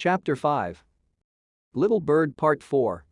Chapter 5. Little Bird Part 4.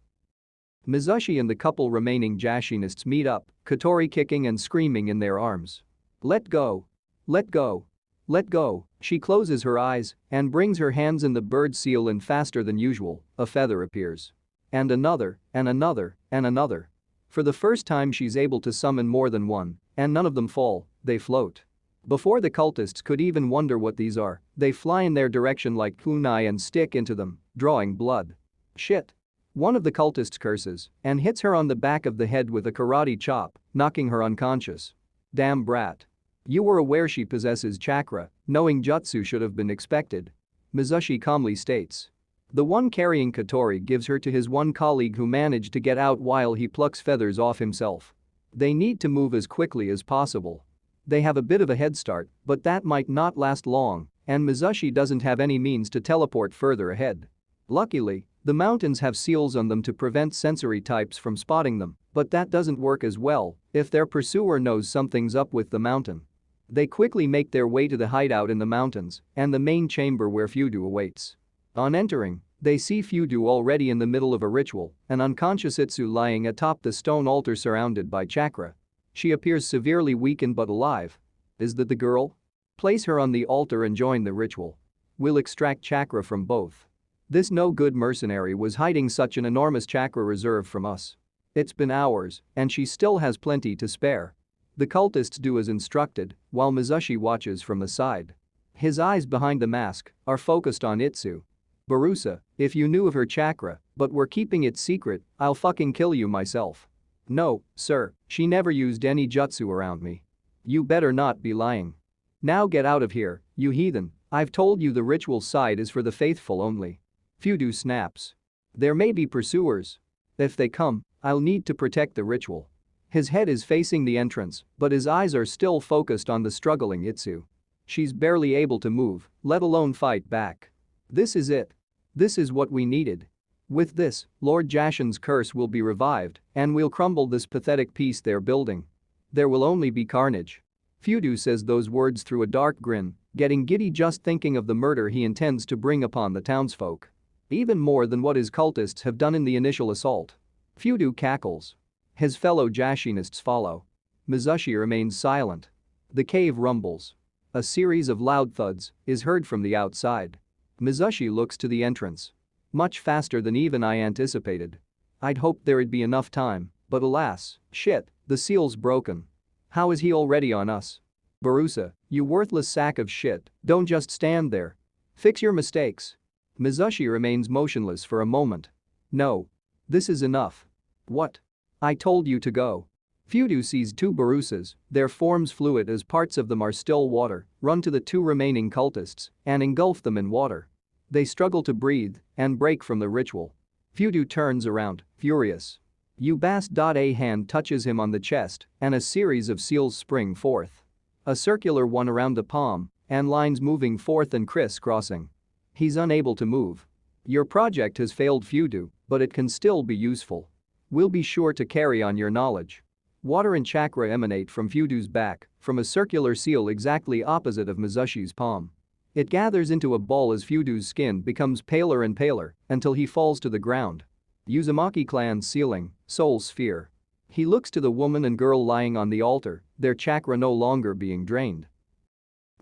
Mizushi and the couple remaining Jashinists meet up, Katori kicking and screaming in their arms. Let go. Let go. Let go. She closes her eyes and brings her hands in the bird seal, and faster than usual, a feather appears. And another, and another, and another. For the first time she's able to summon more than one, and none of them fall, they float. Before the cultists could even wonder what these are, they fly in their direction like kunai and stick into them, drawing blood. Shit. One of the cultists curses and hits her on the back of the head with a karate chop, knocking her unconscious. Damn brat. You were aware she possesses chakra, knowing jutsu should have been expected. Mizushi calmly states. The one carrying Katori gives her to his one colleague, who managed to get out while he plucks feathers off himself. They need to move as quickly as possible. They have a bit of a head start, but that might not last long, and Mizushi doesn't have any means to teleport further ahead. Luckily, the mountains have seals on them to prevent sensory types from spotting them, but that doesn't work as well if their pursuer knows something's up with the mountain. They quickly make their way to the hideout in the mountains and the main chamber where Fudo awaits. On entering, they see Fudo already in the middle of a ritual, an unconscious Itsu lying atop the stone altar surrounded by chakra. She appears severely weakened but alive. Is that the girl? Place her on the altar and join the ritual. We'll extract chakra from both. This no-good mercenary was hiding such an enormous chakra reserve from us. It's been hours, and she still has plenty to spare. The cultists do as instructed, while Mizushi watches from the side. His eyes behind the mask are focused on Itsu. Barusa, if you knew of her chakra but were keeping it secret, I'll fucking kill you myself. No, sir, she never used any jutsu around me. You better not be lying. Now get out of here, you heathen. I've told you the ritual side is for the faithful only. Fudo snaps. There may be pursuers. If they come, I'll need to protect the ritual. His head is facing the entrance, but his eyes are still focused on the struggling Itsu. She's barely able to move, let alone fight back. This is it. This is what we needed. With this, Lord Jashin's curse will be revived, and we'll crumble this pathetic piece they're building. There will only be carnage. Fudo says those words through a dark grin, getting giddy just thinking of the murder he intends to bring upon the townsfolk. Even more than what his cultists have done in the initial assault. Fudo cackles. His fellow Jashinists follow. Mizushi remains silent. The cave rumbles. A series of loud thuds is heard from the outside. Mizushi looks to the entrance. Much faster than even I anticipated. I'd hoped there'd be enough time, but alas, shit, the seal's broken. How is he already on us? Barusa, you worthless sack of shit, don't just stand there. Fix your mistakes. Mizushi remains motionless for a moment. No. This is enough. What? I told you to go. Fudo sees two Barusas, their forms fluid as parts of them are still water, run to the two remaining cultists and engulf them in water. They struggle to breathe and break from the ritual. Fudo turns around, furious. You bast. A hand touches him on the chest and a series of seals spring forth. A circular one around the palm and lines moving forth and crisscrossing. He's unable to move. Your project has failed, Fudo, but it can still be useful. We'll be sure to carry on your knowledge. Water and chakra emanate from Fudo's back, from a circular seal exactly opposite of Mizushi's palm. It gathers into a ball as Fudo's skin becomes paler and paler until he falls to the ground. Uzumaki clan's ceiling, soul sphere. He looks to the woman and girl lying on the altar, their chakra no longer being drained.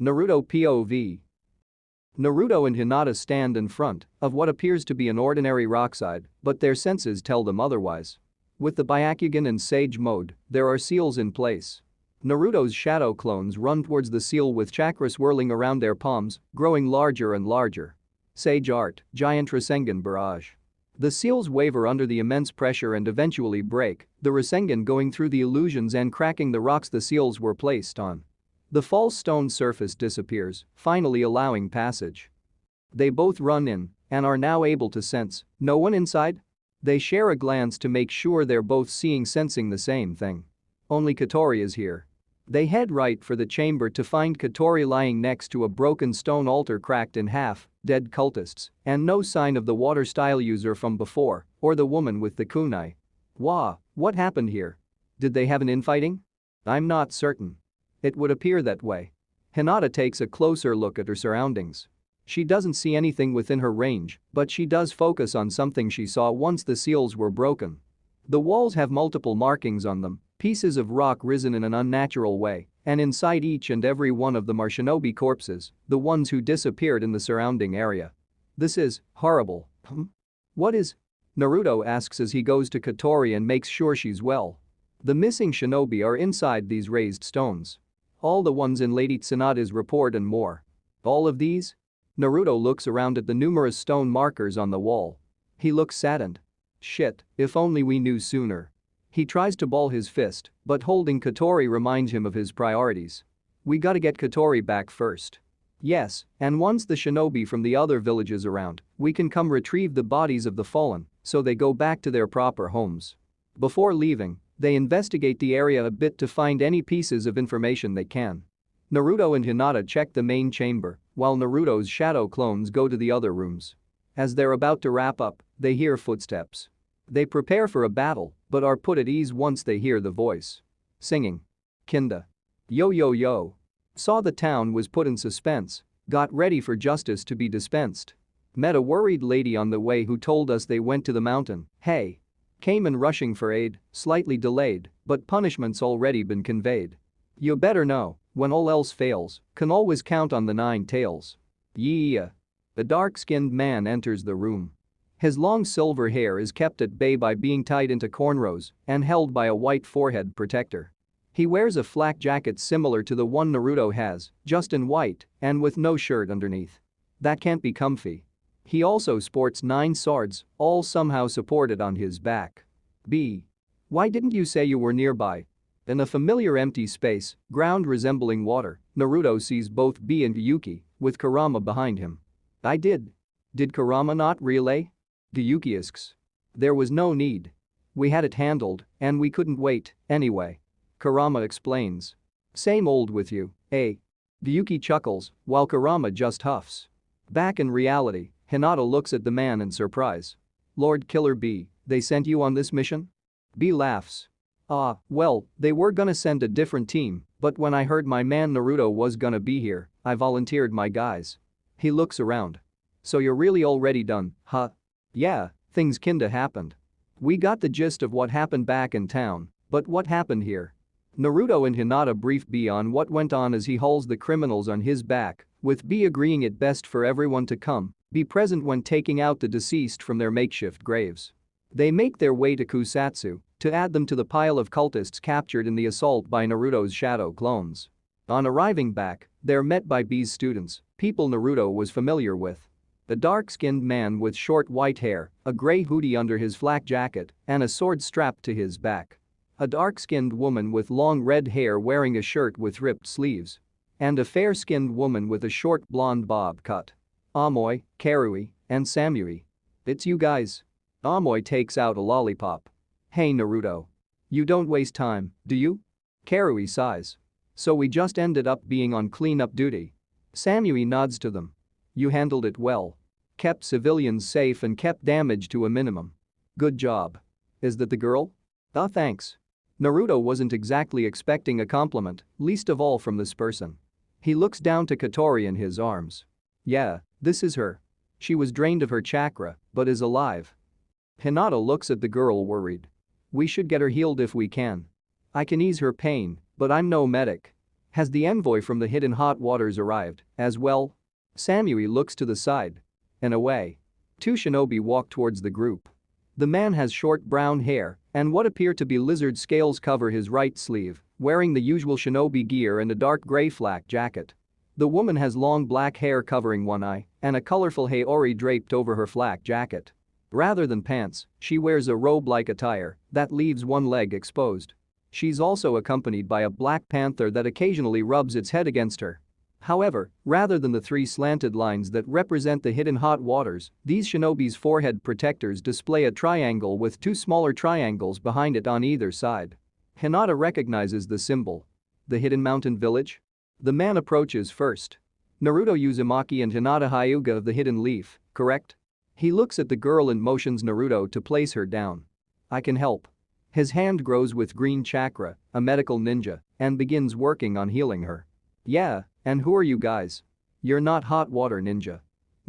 Naruto POV. Naruto and Hinata stand in front of what appears to be an ordinary rockside, but their senses tell them otherwise. With the Byakugan and Sage mode, there are seals in place. Naruto's shadow clones run towards the seal with chakra swirling around their palms, growing larger and larger. Sage art, giant Rasengan barrage. The seals waver under the immense pressure and eventually break, the Rasengan going through the illusions and cracking the rocks the seals were placed on. The false stone surface disappears, finally allowing passage. They both run in and are now able to sense no one inside. They share a glance to make sure they're both sensing the same thing. Only Katori is here. They head right for the chamber to find Katori lying next to a broken stone altar cracked in half, dead cultists, and no sign of the water style user from before or the woman with the kunai. Wah, what happened here? Did they have an infighting? I'm not certain. It would appear that way. Hinata takes a closer look at her surroundings. She doesn't see anything within her range, but she does focus on something she saw once the seals were broken. The walls have multiple markings on them, pieces of rock risen in an unnatural way, and inside each and every one of them are shinobi corpses, the ones who disappeared in the surrounding area. This is horrible. What is? Naruto asks as he goes to Katori and makes sure she's well. The missing shinobi are inside these raised stones. All the ones in Lady Tsunada's report and more. All of these? Naruto looks around at the numerous stone markers on the wall. He looks saddened. Shit, if only we knew sooner. He tries to ball his fist, but holding Katori reminds him of his priorities. We gotta get Katori back first. Yes, and once the shinobi from the other villages around, we can come retrieve the bodies of the fallen, so they go back to their proper homes. Before leaving, they investigate the area a bit to find any pieces of information they can. Naruto and Hinata check the main chamber, while Naruto's shadow clones go to the other rooms. As they're about to wrap up, they hear footsteps. They prepare for a battle, but are put at ease once they hear the voice. Singing. Kinda. Yo yo yo. Saw the town was put in suspense, got ready for justice to be dispensed. Met a worried lady on the way who told us they went to the mountain, hey. Came in rushing for aid, slightly delayed, but punishment's already been conveyed. You better know, when all else fails, can always count on the 9 tails. Yeah. A dark-skinned man enters the room. His long silver hair is kept at bay by being tied into cornrows and held by a white forehead protector. He wears a flak jacket similar to the one Naruto has, just in white and with no shirt underneath. That can't be comfy. He also sports 9 swords, all somehow supported on his back. B. Why didn't you say you were nearby? In a familiar empty space, ground resembling water, Naruto sees both B and Yuki, with Kurama behind him. I did. Did Kurama not relay? Yuki asks. There was no need. We had it handled, and we couldn't wait, anyway. Kurama explains. Same old with you, eh? Yuki chuckles, while Kurama just huffs. Back in reality, Hinata looks at the man in surprise. Lord Killer B, they sent you on this mission? B laughs. Well, they were gonna send a different team, but when I heard my man Naruto was gonna be here, I volunteered my guys. He looks around. So you're really already done, huh? Yeah, things kinda happened. We got the gist of what happened back in town, but what happened here? Naruto and Hinata brief B on what went on as he hauls the criminals on his back, with B agreeing it best for everyone to be present when taking out the deceased from their makeshift graves. They make their way to Kusatsu to add them to the pile of cultists captured in the assault by Naruto's shadow clones. On arriving back, they're met by B's students, people Naruto was familiar with. A dark-skinned man with short white hair, a gray hoodie under his flak jacket, and a sword strapped to his back. A dark-skinned woman with long red hair wearing a shirt with ripped sleeves. And a fair-skinned woman with a short blonde bob cut. Amoy, Karui, and Samui. It's you guys. Amoy takes out a lollipop. Hey Naruto. You don't waste time, do you? Karui sighs. So we just ended up being on cleanup duty. Samui nods to them. You handled it well. Kept civilians safe and kept damage to a minimum. Good job. Is that the girl? Thanks. Naruto wasn't exactly expecting a compliment, least of all from this person. He looks down to Katori in his arms. Yeah, this is her. She was drained of her chakra, but is alive. Hinata looks at the girl worried. We should get her healed if we can. I can ease her pain, but I'm no medic. Has the envoy from the hidden hot waters arrived, as well? Samui looks to the side. In a way. 2 shinobi walk towards the group. The man has short brown hair, and what appear to be lizard scales cover his right sleeve, wearing the usual shinobi gear and a dark gray flak jacket. The woman has long black hair covering one eye and a colorful haori draped over her flak jacket. Rather than pants, she wears a robe-like attire that leaves one leg exposed. She's also accompanied by a black panther that occasionally rubs its head against her. However, rather than the 3 slanted lines that represent the hidden hot waters, these shinobi's forehead protectors display a triangle with 2 smaller triangles behind it on either side. Hinata recognizes the symbol. The hidden mountain village? The man approaches first. Naruto Uzumaki and Hinata Hyuga of the hidden leaf, correct? He looks at the girl and motions Naruto to place her down. I can help. His hand grows with green chakra, a medical ninja, and begins working on healing her. Yeah, and who are you guys? You're not hot water ninja.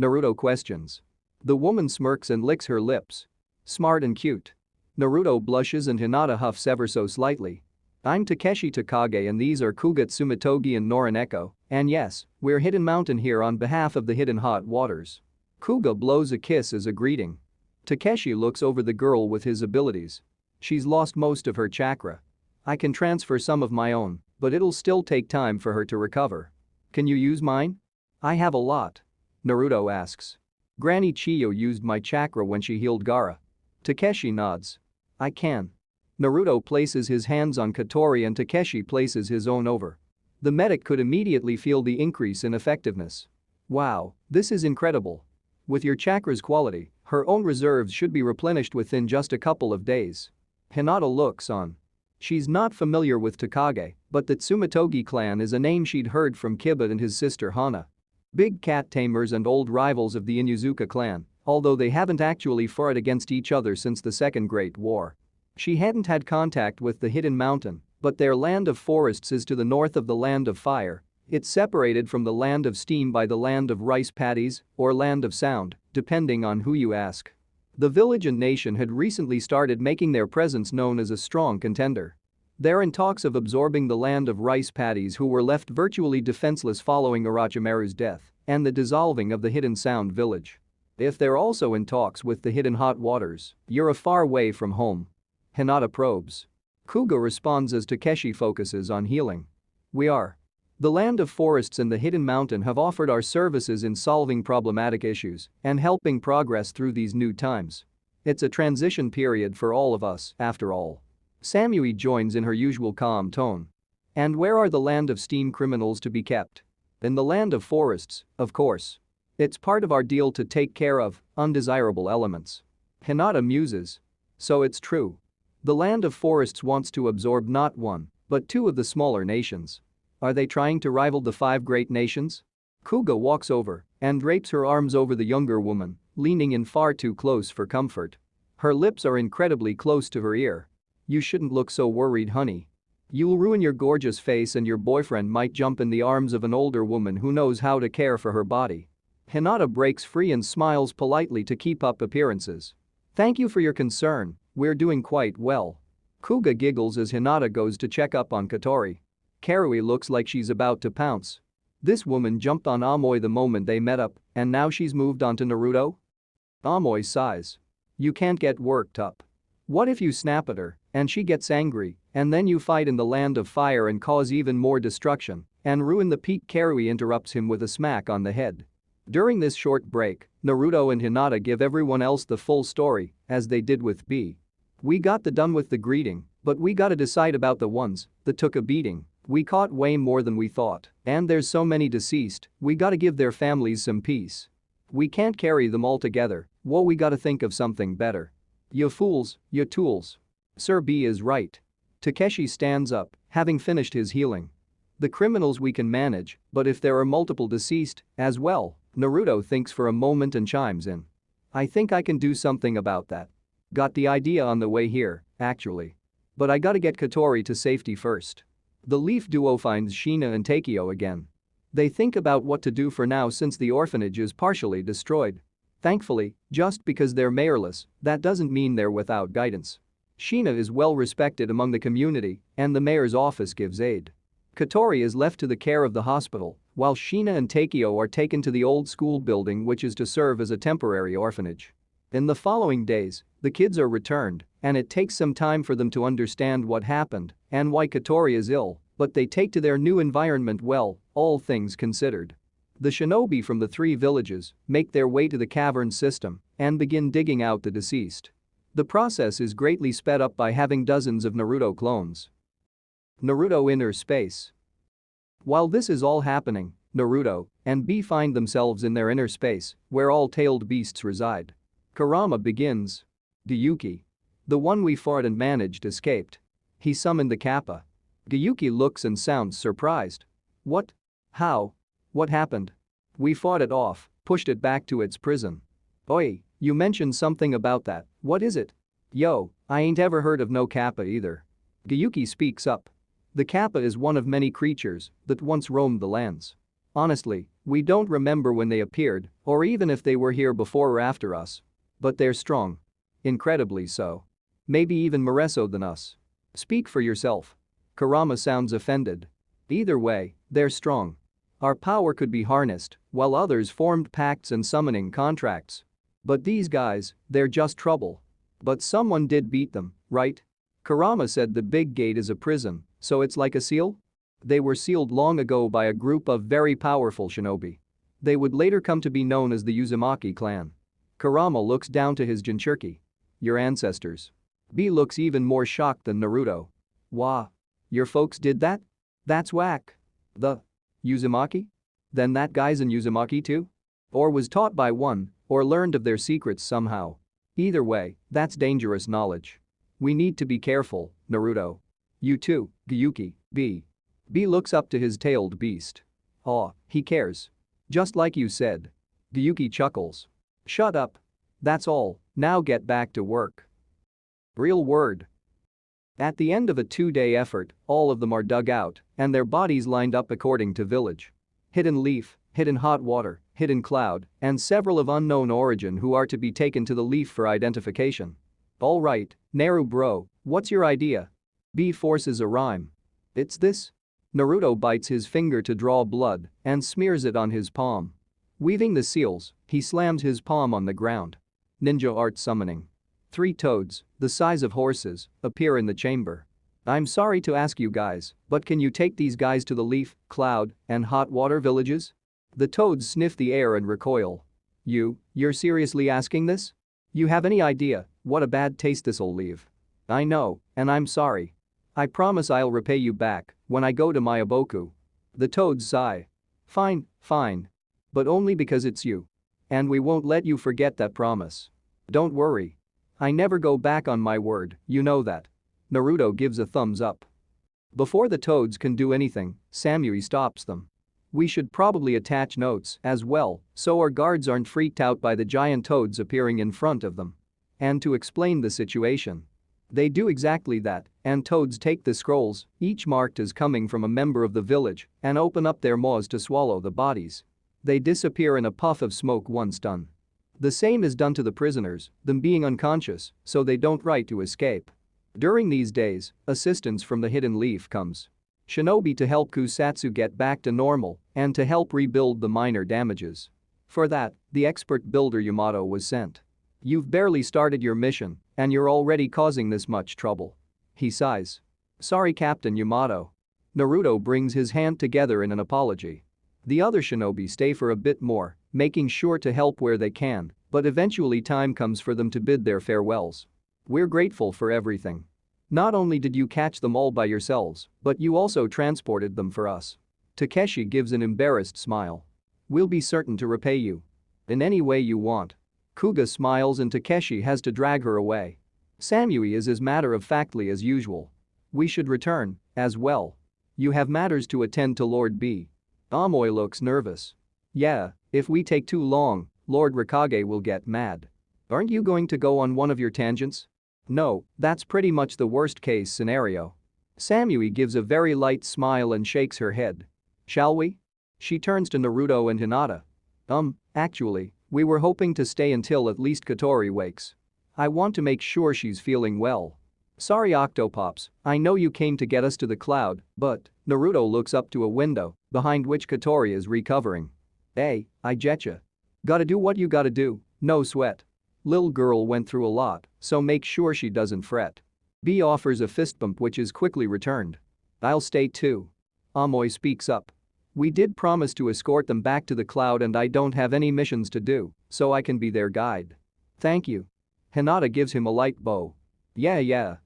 Naruto questions. The woman smirks and licks her lips. Smart and cute. Naruto blushes and Hinata huffs ever so slightly. I'm Takeshi Takage and these are Kuga Tsumatogi and Norineko, and yes, we're Hidden Mountain here on behalf of the Hidden Hot Waters. Kuga blows a kiss as a greeting. Takeshi looks over the girl with his abilities. She's lost most of her chakra. I can transfer some of my own, but it'll still take time for her to recover. Can you use mine? I have a lot. Naruto asks. Granny Chiyo used my chakra when she healed Gaara. Takeshi nods. I can. Naruto places his hands on Katori and Takeshi places his own over. The medic could immediately feel the increase in effectiveness. Wow, this is incredible. With your chakra's quality, her own reserves should be replenished within just a couple of days. Hinata looks on. She's not familiar with Takage, but the Tsumatogi clan is a name she'd heard from Kiba and his sister Hana. Big cat tamers and old rivals of the Inuzuka clan, although they haven't actually fought against each other since the Second Great War. She hadn't had contact with the Hidden Mountain, but their land of forests is to the north of the land of fire. It's separated from the land of steam by the land of rice paddies or land of sound, depending on who you ask. The village and nation had recently started making their presence known as a strong contender. They're in talks of absorbing the land of rice paddies who were left virtually defenseless following Orochimaru's death and the dissolving of the Hidden Sound village. If they're also in talks with the Hidden Hot Waters, you're a far way from home. Hinata probes. Kuga responds as Takeshi focuses on healing. We are. The land of forests and the Hidden Mountain have offered our services in solving problematic issues and helping progress through these new times. It's a transition period for all of us, after all. Samui joins in her usual calm tone. And where are the land of steam criminals to be kept? In the land of forests, of course. It's part of our deal to take care of undesirable elements. Hinata muses. So it's true. The land of forests wants to absorb not one, but two of the smaller nations. Are they trying to rival the five great nations? Kuga walks over and drapes her arms over the younger woman, leaning in far too close for comfort. Her lips are incredibly close to her ear. You shouldn't look so worried, honey. You'll ruin your gorgeous face and your boyfriend might jump in the arms of an older woman who knows how to care for her body. Hinata breaks free and smiles politely to keep up appearances. Thank you for your concern, we're doing quite well. Kuga giggles as Hinata goes to check up on Katori. Karui looks like she's about to pounce. This woman jumped on Amoy the moment they met up, and now she's moved on to Naruto? Amoy sighs. You can't get worked up. What if you snap at her, and she gets angry, and then you fight in the land of fire and cause even more destruction, and ruin the peak? Karui interrupts him with a smack on the head. During this short break, Naruto and Hinata give everyone else the full story, as they did with B. We got done with the greeting, but we gotta decide about the ones that took a beating. We caught way more than we thought, and there's so many deceased, we gotta give their families some peace. We can't carry them all together, whoa, we gotta think of something better. You fools, you tools. Sir B is right. Takeshi stands up, having finished his healing. The criminals we can manage, but if there are multiple deceased, as well, Naruto thinks for a moment and chimes in. I think I can do something about that. Got the idea on the way here, actually. But I gotta get Katori to safety first. The Leaf duo finds Shina and Takeo again. They think about what to do for now since the orphanage is partially destroyed. Thankfully, just because they're mayorless, that doesn't mean they're without guidance. Shina is well respected among the community, and the mayor's office gives aid. Katori is left to the care of the hospital, while Shina and Takeo are taken to the old school building which is to serve as a temporary orphanage. In the following days, the kids are returned, and it takes some time for them to understand what happened and why Katori is ill, but they take to their new environment well, all things considered. The shinobi from the three villages make their way to the cavern system and begin digging out the deceased. The process is greatly sped up by having dozens of Naruto clones. Naruto Inner Space. While this is all happening, Naruto and B find themselves in their inner space, where all tailed beasts reside. Kurama begins. Gyuki. The one we fought and managed escaped. He summoned the Kappa. Gyuki looks and sounds surprised. What? How? What happened? We fought it off, pushed it back to its prison. Oi, you mentioned something about that, what is it? Yo, I ain't ever heard of no Kappa either. Gyuki speaks up. The Kappa is one of many creatures that once roamed the lands. Honestly, we don't remember when they appeared or even if they were here before or after us. But they're strong. Incredibly so. Maybe even more so than us. Speak for yourself. Kurama sounds offended. Either way, they're strong. Our power could be harnessed while others formed pacts and summoning contracts. But these guys, they're just trouble. But someone did beat them, right? Kurama said the big gate is a prison, so it's like a seal? They were sealed long ago by a group of very powerful shinobi. They would later come to be known as the Uzumaki clan. Kurama looks down to his Jinchuriki. Your ancestors. B looks even more shocked than Naruto. Wah. Your folks did that? That's whack. The Uzumaki? Then that guy's an Uzumaki too? Or was taught by one, or learned of their secrets somehow. Either way, that's dangerous knowledge. We need to be careful, Naruto. You too, Gyuki, B. B looks up to his tailed beast. Aw, he cares. Just like you said. Gyuki chuckles. Shut up. That's all, now get back to work. Real word. At the end of a 2-day effort, all of them are dug out and their bodies lined up according to village. Hidden leaf, hidden hot water, hidden cloud, and several of unknown origin who are to be taken to the leaf for identification. Alright, Naru bro, what's your idea? B forces a rhyme. It's this. Naruto bites his finger to draw blood and smears it on his palm. Weaving the seals, he slams his palm on the ground. Ninja art summoning. 3 toads, the size of horses, appear in the chamber. I'm sorry to ask you guys, but can you take these guys to the leaf, cloud, and hot water villages? The toads sniff the air and recoil. You're seriously asking this? You have any idea what a bad taste this'll leave? I know, and I'm sorry. I promise I'll repay you back when I go to Mayaboku. The toads sigh. Fine, fine. But only because it's you. And we won't let you forget that promise. Don't worry. I never go back on my word, you know that. Naruto gives a thumbs up. Before the toads can do anything, Samui stops them. We should probably attach notes as well so our guards aren't freaked out by the giant toads appearing in front of them. And to explain the situation. They do exactly that, and toads take the scrolls, each marked as coming from a member of the village, and open up their maws to swallow the bodies. They disappear in a puff of smoke once done. The same is done to the prisoners, them being unconscious, so they don't right to escape. During these days, assistance from the hidden leaf comes. Shinobi to help Kusatsu get back to normal and to help rebuild the minor damages. For that, the expert builder Yamato was sent. You've barely started your mission and you're already causing this much trouble. He sighs. Sorry Captain Yamato. Naruto brings his hand together in an apology. The other shinobi stay for a bit more, making sure to help where they can, but eventually time comes for them to bid their farewells. We're grateful for everything. Not only did you catch them all by yourselves, but you also transported them for us. Takeshi gives an embarrassed smile. We'll be certain to repay you. In any way you want. Kuga smiles and Takeshi has to drag her away. Samui is as matter-of-factly as usual. We should return, as well. You have matters to attend to Lord B. Amoy looks nervous. Yeah, if we take too long, Lord Rikage will get mad. Aren't you going to go on one of your tangents? No, that's pretty much the worst-case scenario. Samui gives a very light smile and shakes her head. Shall we? She turns to Naruto and Hinata. Actually, we were hoping to stay until at least Katori wakes. I want to make sure she's feeling well. Sorry Octopops, I know you came to get us to the cloud, but… Naruto looks up to a window, behind which Katori is recovering. Hey, I getcha. Gotta do what you gotta do, no sweat. Lil girl went through a lot, so make sure she doesn't fret. B offers a fist bump which is quickly returned. I'll stay too. Amoy speaks up. We did promise to escort them back to the cloud and I don't have any missions to do, so I can be their guide. Thank you. Hinata gives him a light bow. Yeah.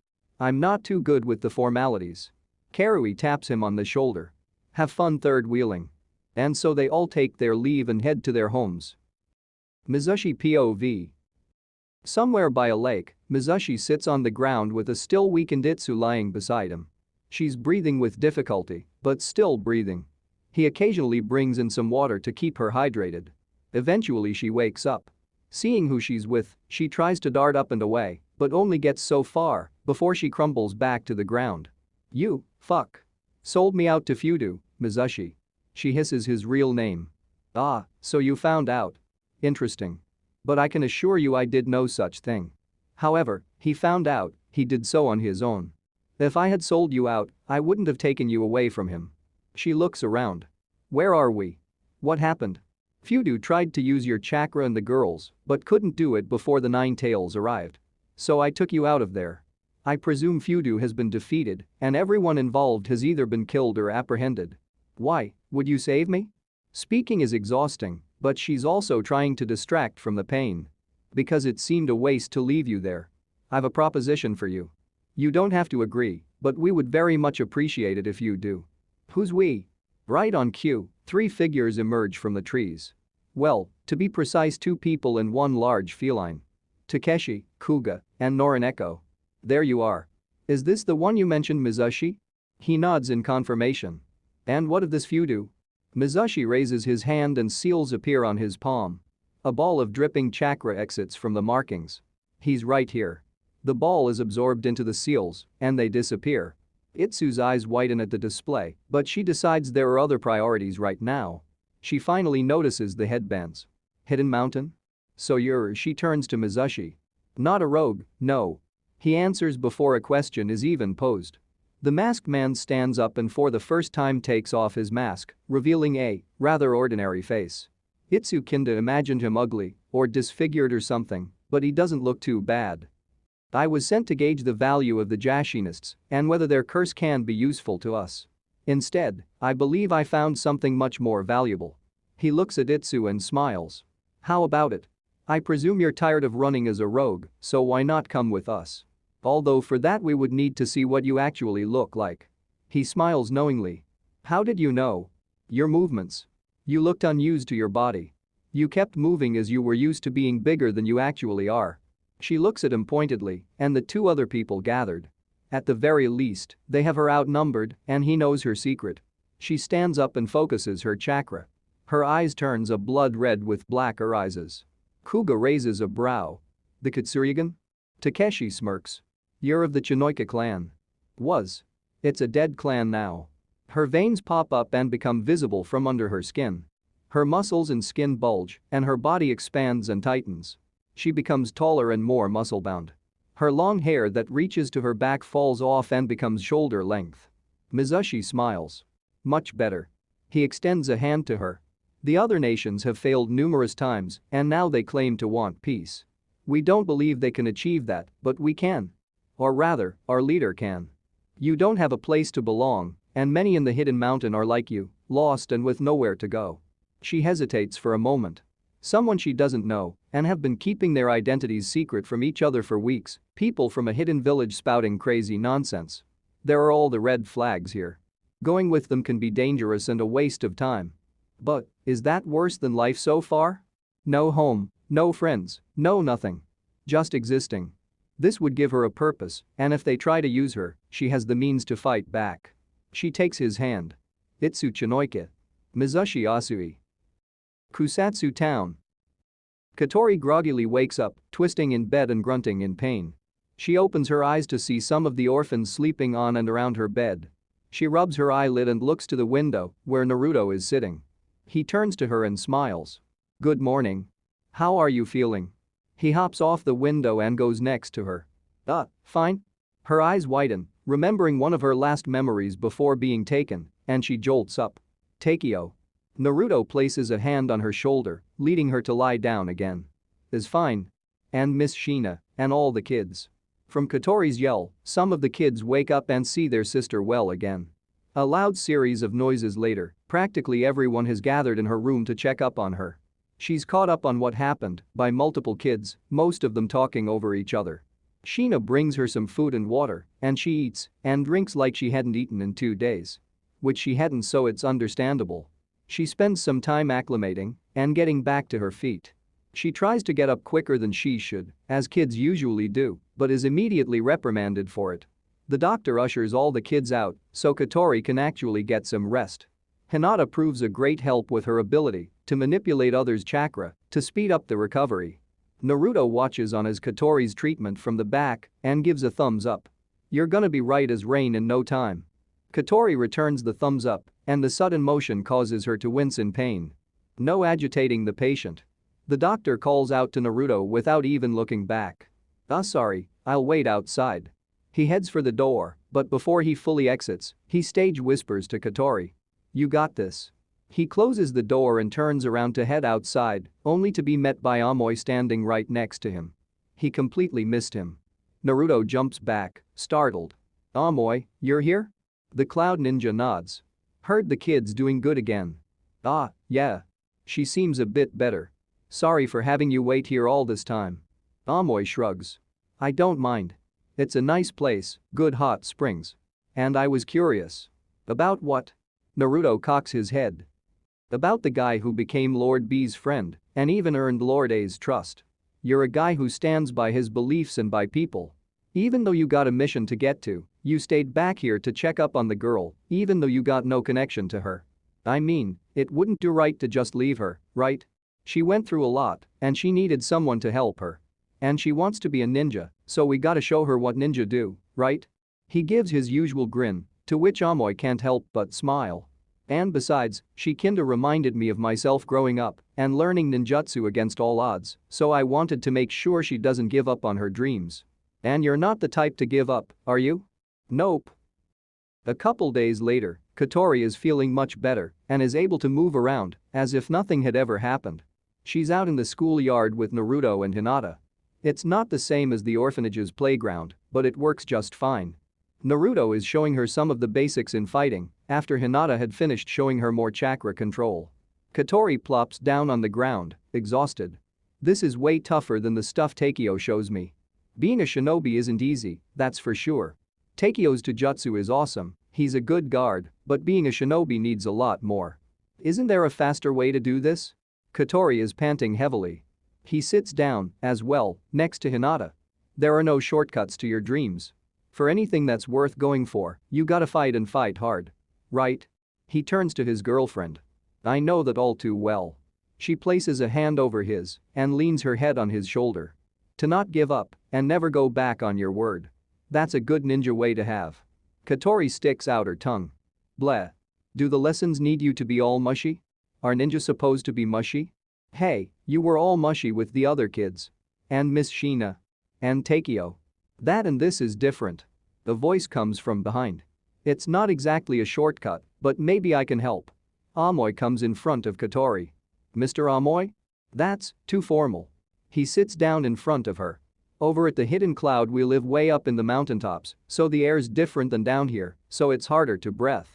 I'm not too good with the formalities. Karui taps him on the shoulder. Have fun third wheeling. And so they all take their leave and head to their homes. Mizushi POV. Somewhere by a lake, Mizushi sits on the ground with a still weakened Itsu lying beside him. She's breathing with difficulty, but still breathing. He occasionally brings in some water to keep her hydrated. Eventually she wakes up. Seeing who she's with, she tries to dart up and away, but only gets so far before she crumbles back to the ground. You, fuck. Sold me out to Fudo, Mizushi. She hisses his real name. Ah, so you found out. Interesting. But I can assure you I did no such thing. However, he found out, he did so on his own. If I had sold you out, I wouldn't have taken you away from him. She looks around. Where are we? What happened? Fudu tried to use your chakra and the girls, but couldn't do it before the Nine Tails arrived. So I took you out of there. I presume Fudu has been defeated and everyone involved has either been killed or apprehended. Why, would you save me? Speaking is exhausting, but she's also trying to distract from the pain. Because it seemed a waste to leave you there. I've a proposition for you. You don't have to agree, but we would very much appreciate it if you do. Who's we? Right on cue, 3 figures emerge from the trees. Well, to be precise 2 people and 1 large feline. Takeshi, Kuga, and Norineko. There you are. Is this the one you mentioned, Mizushi? He nods in confirmation. And what of this Fudu? Mizushi raises his hand and seals appear on his palm. A ball of dripping chakra exits from the markings. He's right here. The ball is absorbed into the seals, and they disappear. Itsu's eyes widen at the display, but she decides there are other priorities right now. She finally notices the headbands. Hidden Mountain? So she turns to Mizushi. Not a rogue, no. He answers before a question is even posed. The masked man stands up and for the first time takes off his mask, revealing a rather ordinary face. Itsu kinda imagined him ugly or disfigured or something, but he doesn't look too bad. I was sent to gauge the value of the Jashinists and whether their curse can be useful to us. Instead, I believe I found something much more valuable. He looks at Itsu and smiles. How about it? I presume you're tired of running as a rogue, so why not come with us? Although for that we would need to see what you actually look like. He smiles knowingly. How did you know? Your movements. You looked unused to your body. You kept moving as you were used to being bigger than you actually are. She looks at him pointedly, and the 2 other people gathered. At the very least, they have her outnumbered, and he knows her secret. She stands up and focuses her chakra. Her eyes turns a blood red with black irises. Kuga raises a brow. The Kitsuryugen? Takeshi smirks. You're of the Chinoika clan. Was. It's a dead clan now. Her veins pop up and become visible from under her skin. Her muscles and skin bulge, and her body expands and tightens. She becomes taller and more muscle-bound. Her long hair that reaches to her back falls off and becomes shoulder length. Mizushi smiles. Much better. He extends a hand to her. The other nations have failed numerous times and now they claim to want peace. We don't believe they can achieve that, but we can. Or rather, our leader can. You don't have a place to belong, and many in the Hidden Mountain are like you, lost and with nowhere to go. She hesitates for a moment. Someone she doesn't know and have been keeping their identities secret from each other for weeks, people from a hidden village spouting crazy nonsense. There are all the red flags here. Going with them can be dangerous and a waste of time. But, is that worse than life so far? No home, no friends, no nothing. Just existing. This would give her a purpose, and if they try to use her, she has the means to fight back. She takes his hand. Itsu Chinoika. Mizushi Asui. Kusatsu Town. Katori groggily wakes up, twisting in bed and grunting in pain. She opens her eyes to see some of the orphans sleeping on and around her bed. She rubs her eyelid and looks to the window, where Naruto is sitting. He turns to her and smiles. Good morning. How are you feeling? He hops off the window and goes next to her. Fine. Her eyes widen, remembering one of her last memories before being taken, and she jolts up. Takeo. Naruto places a hand on her shoulder, leading her to lie down again. Is fine. And Miss Shina, and all the kids. From Katori's yell, some of the kids wake up and see their sister well again. A loud series of noises later, practically everyone has gathered in her room to check up on her. She's caught up on what happened by multiple kids, most of them talking over each other. Shina brings her some food and water, and she eats and drinks like she hadn't eaten in 2 days. Which she hadn't, so it's understandable. She spends some time acclimating and getting back to her feet. She tries to get up quicker than she should, as kids usually do, but is immediately reprimanded for it. The doctor ushers all the kids out so Katori can actually get some rest. Hinata proves a great help with her ability to manipulate others' chakra to speed up the recovery. Naruto watches on as Katori's treatment from the back and gives a thumbs up. You're gonna be right as rain in no time. Katori returns the thumbs up, and the sudden motion causes her to wince in pain. No agitating the patient. The doctor calls out to Naruto without even looking back. Sorry, I'll wait outside." He heads for the door, but before he fully exits, he stage whispers to Katori. "You got this." He closes the door and turns around to head outside, only to be met by Amoy standing right next to him. He completely missed him. Naruto jumps back, startled. "Amoy, you're here?" The cloud ninja nods. "Heard the kid's doing good again." "Ah, yeah. She seems a bit better. Sorry for having you wait here all this time." Amoy shrugs. "I don't mind. It's a nice place, good hot springs. And I was curious." "About what?" Naruto cocks his head. "About the guy who became Lord B's friend and even earned Lord A's trust. You're a guy who stands by his beliefs and by people. Even though you got a mission to get to, you stayed back here to check up on the girl, even though you got no connection to her. I mean, it wouldn't do right to just leave her, right? She went through a lot, and she needed someone to help her. And she wants to be a ninja, so we gotta show her what ninja do, right?" He gives his usual grin, to which Amoy can't help but smile. "And besides, she kinda reminded me of myself growing up and learning ninjutsu against all odds, so I wanted to make sure she doesn't give up on her dreams." "And you're not the type to give up, are you?" "Nope." A couple days later, Katori is feeling much better and is able to move around as if nothing had ever happened. She's out in the schoolyard with Naruto and Hinata. It's not the same as the orphanage's playground, but it works just fine. Naruto is showing her some of the basics in fighting after Hinata had finished showing her more chakra control. Katori plops down on the ground, exhausted. "This is way tougher than the stuff Takeo shows me. Being a shinobi isn't easy, that's for sure. Takeo's Jujutsu is awesome, he's a good guard, but being a shinobi needs a lot more. Isn't there a faster way to do this?" Katori is panting heavily. He sits down, as well, next to Hinata. "There are no shortcuts to your dreams. For anything that's worth going for, you gotta fight and fight hard. Right?" He turns to his girlfriend. "I know that all too well." She places a hand over his and leans her head on his shoulder. "To not give up and never go back on your word. That's a good ninja way to have." Katori sticks out her tongue. "Bleh. Do the lessons need you to be all mushy? Are ninjas supposed to be mushy? Hey, you were all mushy with the other kids. And Miss Sheena. And Takeo. That and this is different." The voice comes from behind. "It's not exactly a shortcut, but maybe I can help." Amoy comes in front of Katori. "Mr. Amoy?" "That's too formal." He sits down in front of her. "Over at the hidden cloud we live way up in the mountaintops, so the air's different than down here, so it's harder to breathe."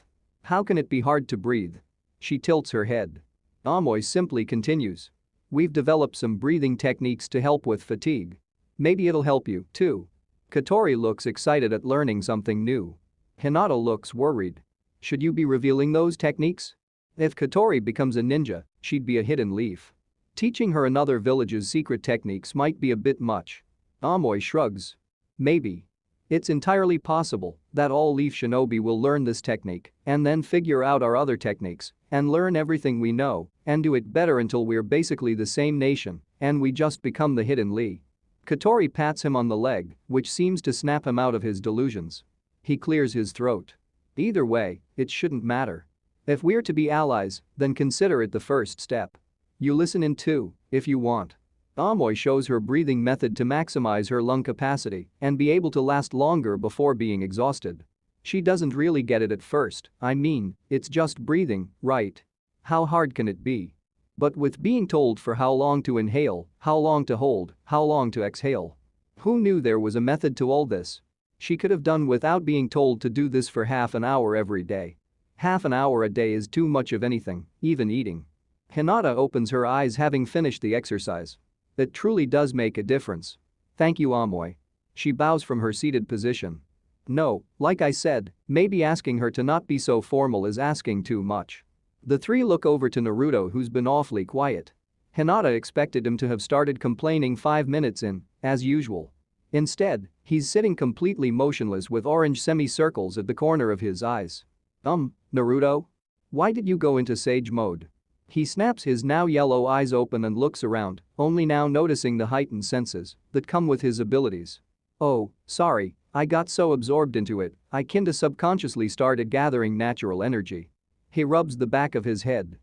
"How can it be hard to breathe?" She tilts her head. Amoy simply continues. "We've developed some breathing techniques to help with fatigue. Maybe it'll help you, too." Katori looks excited at learning something new. Hinata looks worried. "Should you be revealing those techniques?" If Katori becomes a ninja, she'd be a hidden leaf. Teaching her another village's secret techniques might be a bit much. Amoy shrugs. "Maybe. It's entirely possible that all Leaf Shinobi will learn this technique and then figure out our other techniques and learn everything we know and do it better until we're basically the same nation and we just become the hidden Lee." Katori pats him on the leg, which seems to snap him out of his delusions. He clears his throat. "Either way, it shouldn't matter. If we're to be allies, then consider it the first step. You listen in too, if you want." Amoy shows her breathing method to maximize her lung capacity and be able to last longer before being exhausted. She doesn't really get it at first, I mean, it's just breathing, right? How hard can it be? But with being told for how long to inhale, how long to hold, how long to exhale. Who knew there was a method to all this? She could have done without being told to do this for half an hour every day. Half an hour a day is too much of anything, even eating. Hinata opens her eyes having finished the exercise. It truly does make a difference. "Thank you, Amoy." She bows from her seated position. "No, like I said, maybe asking her to not be so formal is asking too much." The three look over to Naruto, who's been awfully quiet. Hinata expected him to have started complaining 5 minutes in, as usual. Instead, he's sitting completely motionless with orange semicircles at the corner of his eyes. Naruto? Why did you go into sage mode?" He snaps his now yellow eyes open and looks around, only now noticing the heightened senses that come with his abilities. Oh, sorry, I got so absorbed into it, I kinda subconsciously started gathering natural energy. He rubs the back of his head.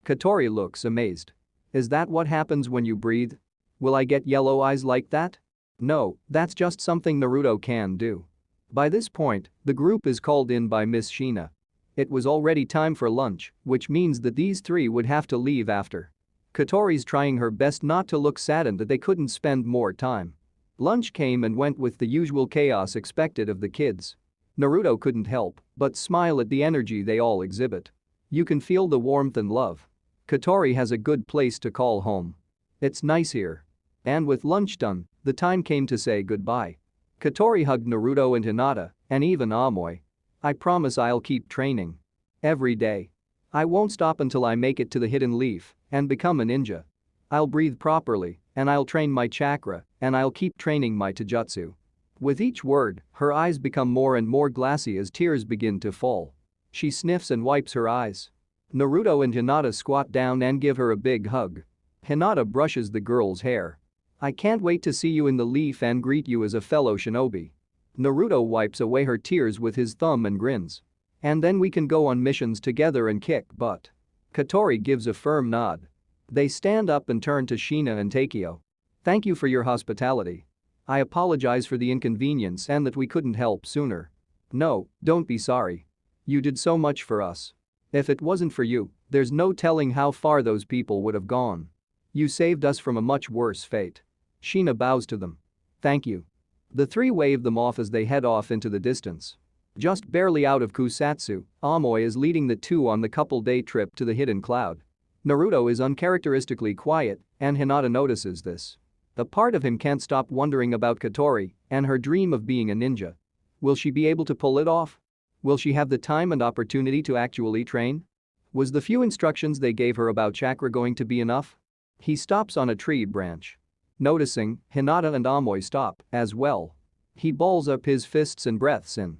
Katori looks amazed. Is that what happens when you breathe? Will I get yellow eyes like that? No, that's just something Naruto can do. By this point, the group is called in by Miss Shina. It was already time for lunch, which means that these three would have to leave after. Katori's trying her best not to look saddened that they couldn't spend more time. Lunch came and went with the usual chaos expected of the kids. Naruto couldn't help but smile at the energy they all exhibit. You can feel the warmth and love. Katori has a good place to call home. It's nice here. And with lunch done, the time came to say goodbye. Katori hugged Naruto and Hinata, and even Amoy. I promise I'll keep training. Every day. I won't stop until I make it to the hidden leaf and become a ninja. I'll breathe properly, and I'll train my chakra, and I'll keep training my taijutsu. With each word, her eyes become more and more glassy as tears begin to fall. She sniffs and wipes her eyes. Naruto and Hinata squat down and give her a big hug. Hinata brushes the girl's hair. I can't wait to see you in the leaf and greet you as a fellow shinobi. Naruto wipes away her tears with his thumb and grins. And then we can go on missions together and kick butt. Katori gives a firm nod. They stand up and turn to Shina and Takeo. Thank you for your hospitality. I apologize for the inconvenience and that we couldn't help sooner. No, don't be sorry. You did so much for us. If it wasn't for you, there's no telling how far those people would have gone. You saved us from a much worse fate. Shina bows to them. Thank you. The three wave them off as they head off into the distance. Just barely out of Kusatsu, Amoy is leading the two on the couple-day trip to the hidden cloud. Naruto is uncharacteristically quiet, and Hinata notices this. A part of him can't stop wondering about Katori and her dream of being a ninja. Will she be able to pull it off? Will she have the time and opportunity to actually train? Was the few instructions they gave her about chakra going to be enough? He stops on a tree branch. Noticing, Hinata and Amoy stop as well. He balls up his fists and breathes in.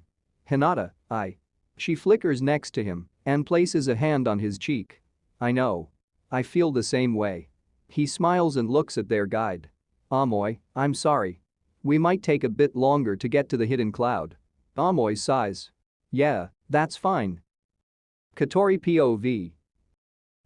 Hinata, I. She flickers next to him and places a hand on his cheek. I know. I feel the same way. He smiles and looks at their guide. Amoy, I'm sorry. We might take a bit longer to get to the hidden cloud. Amoy sighs. Yeah, that's fine. Katori POV.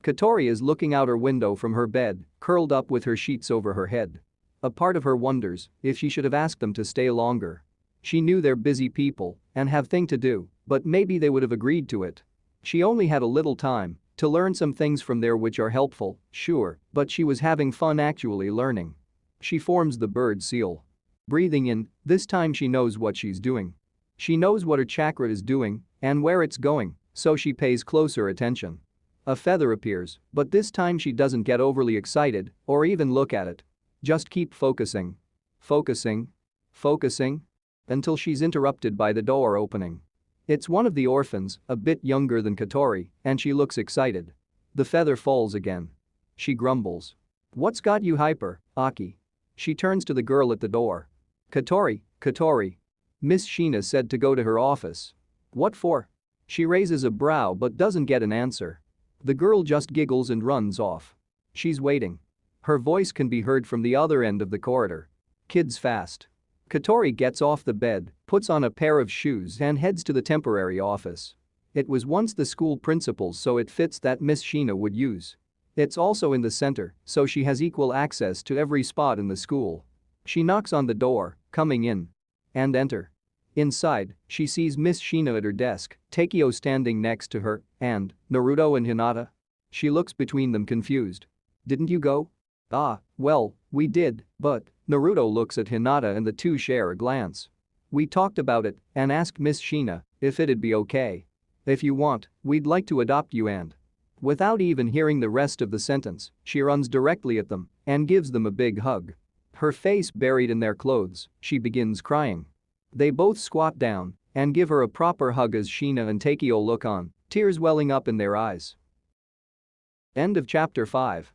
Katori is looking out her window from her bed, curled up with her sheets over her head. A part of her wonders if she should have asked them to stay longer. She knew they're busy people and have things to do, but maybe they would have agreed to it. She only had a little time to learn some things from there which are helpful, sure, but she was having fun actually learning. She forms the bird seal. Breathing in, this time she knows what she's doing. She knows what her chakra is doing and where it's going, so she pays closer attention. A feather appears, but this time she doesn't get overly excited or even look at it. Just keep focusing. Focusing. Focusing. Until she's interrupted by the door opening. It's one of the orphans, a bit younger than Katori, and she looks excited. The feather falls again. She grumbles. What's got you hyper, Aki? She turns to the girl at the door. Katori. Miss Shina said to go to her office. What for? She raises a brow but doesn't get an answer. The girl just giggles and runs off. She's waiting. Her voice can be heard from the other end of the corridor. Kids fast. Katori gets off the bed, puts on a pair of shoes and heads to the temporary office. It was once the school principal's, so it fits that Miss Shina would use. It's also in the center, so she has equal access to every spot in the school. She knocks on the door, coming in. And enter. Inside, she sees Miss Shina at her desk, Takeo standing next to her, and Naruto and Hinata. She looks between them confused. Didn't you go? Ah, well, we did, but Naruto looks at Hinata and the two share a glance. We talked about it and asked Miss Shina if it'd be okay. If you want, we'd like to adopt you and. Without even hearing the rest of the sentence, she runs directly at them and gives them a big hug. Her face buried in their clothes, she begins crying. They both squat down and give her a proper hug as Shina and Takeo look on, tears welling up in their eyes. End of chapter 5.